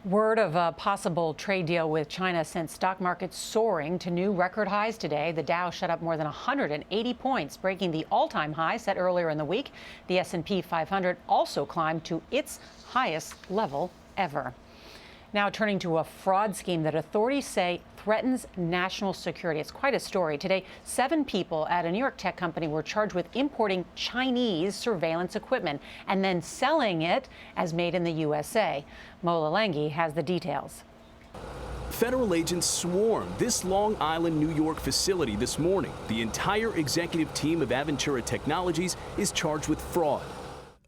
Word of a possible trade deal with China sent stock markets soaring to new record highs today. The Dow shut up more than 180 points, breaking the all-time high set earlier in the week. The S&P 500 also climbed to its highest level ever. Now turning to a fraud scheme that authorities say threatens national security. It's quite a story. Today, 7 people at a New York tech company were charged with importing Chinese surveillance equipment and then selling it as made in the USA. Mola Lenghi has the details. Federal agents swarmed this Long Island, New York facility this morning. The entire executive team of Aventura Technologies is charged with fraud.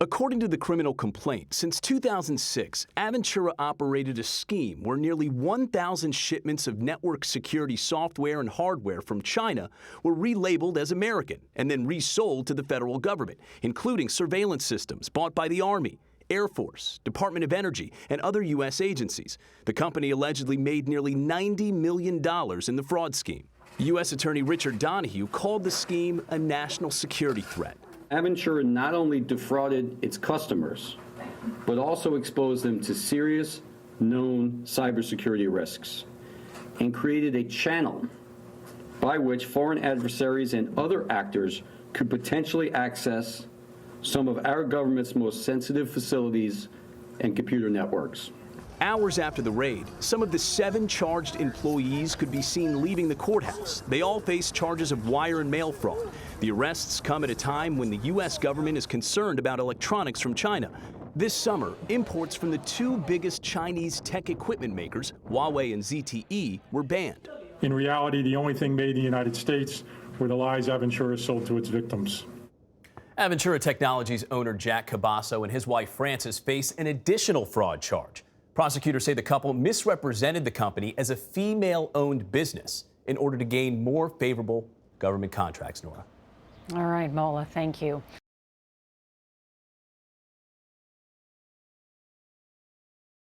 According to the criminal complaint, since 2006, Aventura operated a scheme where nearly 1,000 shipments of network security software and hardware from China were relabeled as American and then resold to the federal government, including surveillance systems bought by the Army, Air Force, Department of Energy, and other U.S. agencies. The company allegedly made nearly $90 million in the fraud scheme. U.S. Attorney Richard Donahue called the scheme a national security threat. Aventura not only defrauded its customers, but also exposed them to serious known cybersecurity risks and created a channel by which foreign adversaries and other actors could potentially access some of our government's most sensitive facilities and computer networks. Hours after the raid, some of the 7 charged employees could be seen leaving the courthouse. They all face charges of wire and mail fraud. The arrests come at a time when the U.S. government is concerned about electronics from China. This summer, imports from the 2 biggest Chinese tech equipment makers, Huawei and ZTE, were banned. In reality, the only thing made in the United States were the lies Aventura sold to its victims. Aventura Technologies owner Jack Cabasso and his wife Frances face an additional fraud charge. Prosecutors say the couple misrepresented the company as a female-owned business in order to gain more favorable government contracts, Nora. All right, Mola, thank you.